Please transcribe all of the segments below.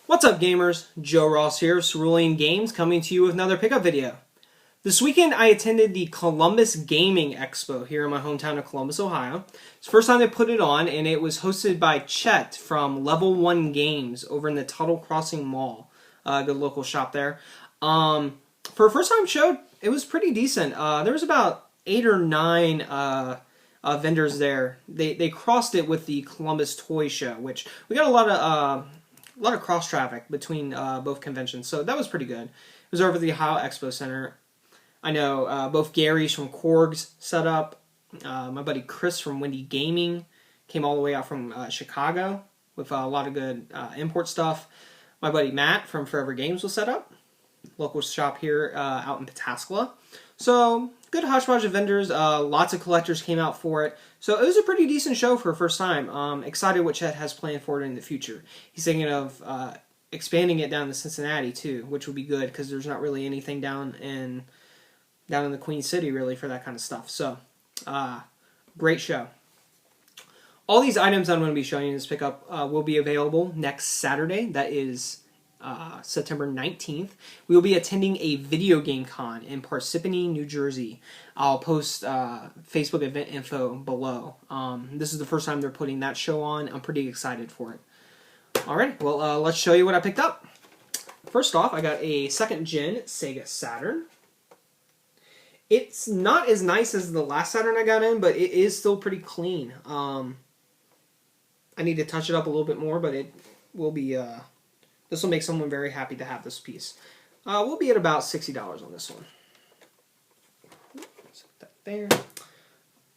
What's up, gamers? Joe Ross here of Cerulean Games, coming to you with another pickup video. This weekend I attended the Columbus Gaming Expo here in my hometown of Columbus, Ohio. It's the first time they put it on, and it was hosted by Chet from Level 1 Games over in the Tuttle Crossing Mall. Good local shop there. For a first time show, it was pretty decent. There was about 8 or 9 vendors there. They crossed it with the Columbus Toy Show, which we got a lot of cross traffic between both conventions, so that was pretty good. It was over at the Ohio Expo Center. I know both Gary's from Korg's set up. My buddy Chris from Windy Gaming came all the way out from Chicago with a lot of good import stuff. My buddy Matt from Forever Games was set up. Local shop here out in Pataskala. So, good hodgepodge of vendors. Lots of collectors came out for it. So, it was a pretty decent show for a first time. Excited what Chet has planned for it in the future. He's thinking of expanding it down to Cincinnati, too, which would be good because there's not really anything down in the Queen City, really, for that kind of stuff. So, great show. All these items I'm going to be showing you in this pickup will be available next Saturday. That is September 19th. We will be attending a video game con in Parsippany, New Jersey. I'll post Facebook event info below. This is the first time they're putting that show on. I'm pretty excited for it. Alright, well, let's show you what I picked up. First off, I got a 2nd gen Sega Saturn. It's not as nice as the last Saturn I got in, but it is still pretty clean. I need to touch it up a little bit more, but it will be... this will make someone very happy to have this piece. We'll be at about $60 on this one. Set that there.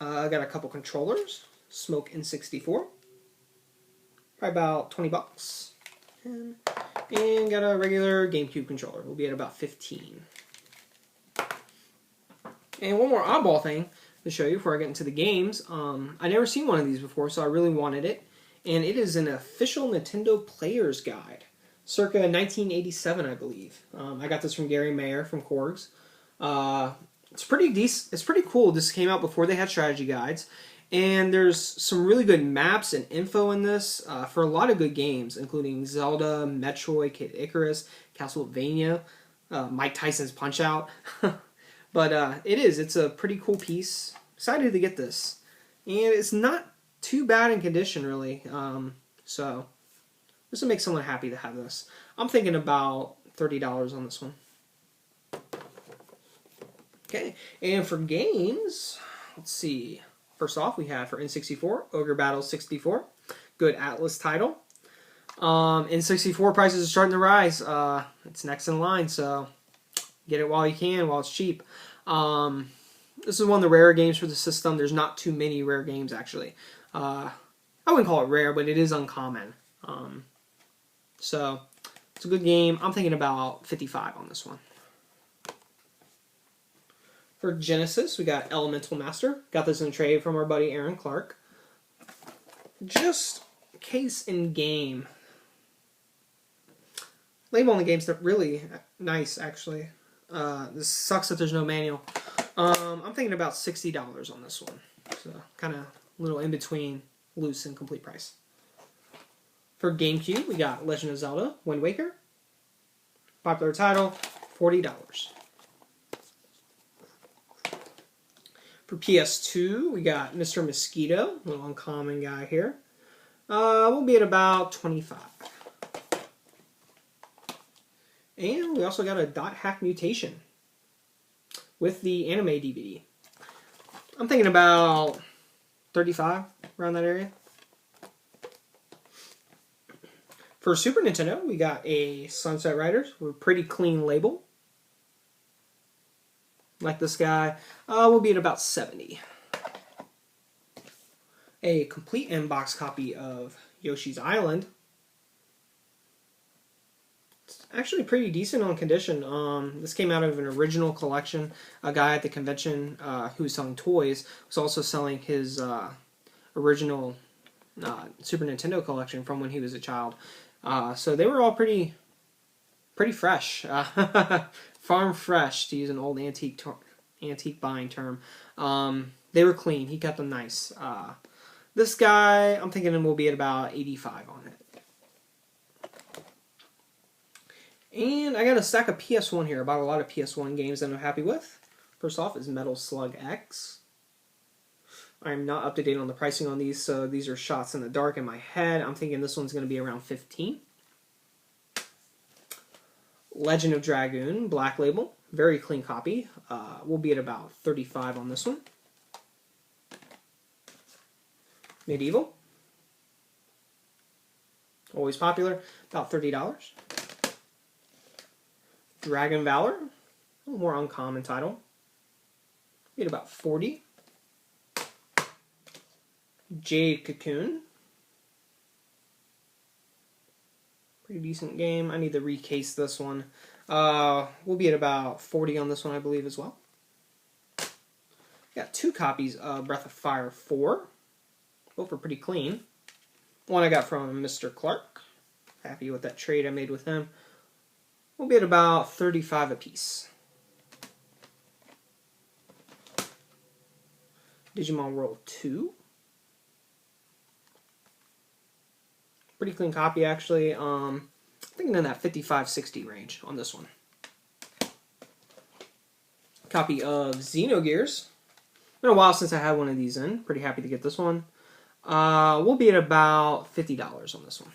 I got a couple controllers. Smoke N64. Probably about 20 bucks. And got a regular GameCube controller. We'll be at about 15. And one more oddball thing to show you before I get into the games. I never seen one of these before, so I really wanted it. And it is an official Nintendo Player's Guide. Circa 1987, I believe. I got this from Gary Mayer from Korg's. It's pretty decent. It's pretty cool. This came out before they had strategy guides, and there's some really good maps and info in this for a lot of good games, including Zelda, Metroid, Kid Icarus, Castlevania, Mike Tyson's Punch Out. But it's a pretty cool piece. Excited to get this, and it's not too bad in condition, really. So. This will make someone happy to have this. I'm thinking about $30 on this one. Okay, and for games, let's see. First off, we have for N64, Ogre Battle 64. Good Atlas title. N64 prices are starting to rise. It's next in line, so get it while you can, while it's cheap. This is one of the rarer games for the system. There's not too many rare games, actually. I wouldn't call it rare, but it is uncommon. So, it's a good game. I'm thinking about 55 on this one. For Genesis, we got Elemental Master. Got this in trade from our buddy Aaron Clark. Just case in game. Label on the game's really nice, actually. This sucks that there's no manual. I'm thinking about $60 on this one. So, kind of a little in between loose and complete price. For GameCube, we got Legend of Zelda, Wind Waker. Popular title, $40. For PS2, we got Mr. Mosquito, a little uncommon guy here. We'll be at about $25. And we also got a Dot Hack Mutation with the anime DVD. I'm thinking about $35, around that area. For Super Nintendo, we got a Sunset Riders with a pretty clean label. Like this guy. We'll be at about $70. A complete in-box copy of Yoshi's Island. It's actually pretty decent on condition. This came out of an original collection. A guy at the convention who was selling toys was also selling his original Super Nintendo collection from when he was a child. So they were all pretty fresh, farm fresh, to use an old antique buying term. They were clean. He kept them nice. This guy, I'm thinking we'll be at about 85 on it. And I got a stack of PS1 here. I bought a lot of PS1 games that I'm happy with. First off is Metal Slug X. I'm not up to date on the pricing on these, so these are shots in the dark in my head. I'm thinking this one's going to be around 15. Legend of Dragoon, Black Label. Very clean copy. We'll be at about 35 on this one. Medieval. Always popular. About $30. Dragon Valor. A little more uncommon title. Be at about 40. Jade Cocoon. Pretty decent game. I need to recase this one. We'll be at about 40 on this one, I believe, as well. Got 2 copies of Breath of Fire 4. Both are pretty clean. One I got from Mr. Clark. Happy with that trade I made with him. We'll be at about 35 apiece. Digimon World 2. Pretty clean copy, actually. I'm thinking in that 55-60 range on this one. Copy of Xenogears. Been a while since I had one of these in. Pretty happy to get this one. We'll be at about $50 on this one.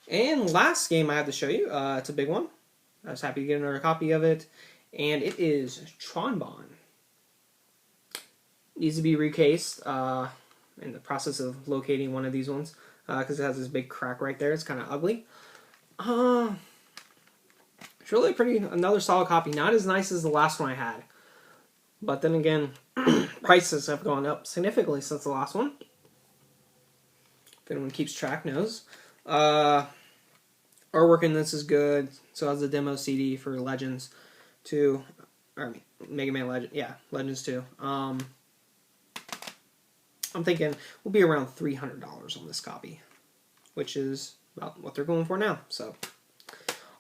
And last game I have to show you. It's a big one. I was happy to get another copy of it. And it is Tronbon. Needs to be recased. In the process of locating one of these ones because it has this big crack right there. It's kind of ugly. It's really another solid copy. Not as nice as the last one I had. But then again, prices have gone up significantly since the last one. If anyone keeps track knows. Artwork in this is good. So has the demo CD for Legends 2. Or Mega Man Legend. Yeah, Legends 2. I'm thinking we'll be around $300 on this copy, which is about what they're going for now. So,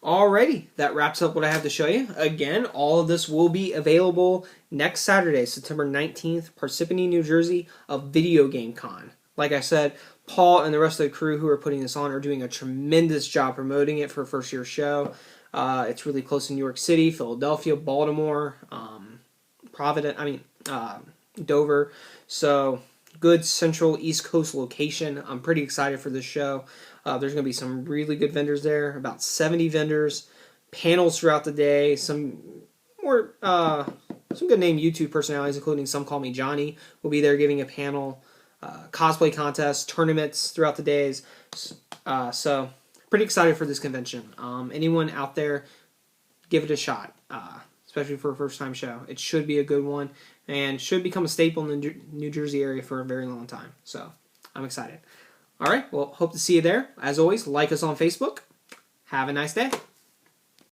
alrighty, that wraps up what I have to show you. Again, all of this will be available next Saturday, September 19th, Parsippany, New Jersey, a video game con. Like I said, Paul and the rest of the crew who are putting this on are doing a tremendous job promoting it for a first-year show. It's really close to New York City, Philadelphia, Baltimore, Dover. So, good central East Coast location. I'm pretty excited for this show. There's going to be some really good vendors there, about 70 vendors, panels throughout the day, some good name YouTube personalities, including Some Call Me Johnny, will be there giving a panel, cosplay contests, tournaments throughout the days. So, pretty excited for this convention. Anyone out there, give it a shot, especially for a first-time show. It should be a good one and should become a staple in the New Jersey area for a very long time. So, I'm excited. All right, well, hope to see you there. As always, like us on Facebook. Have a nice day.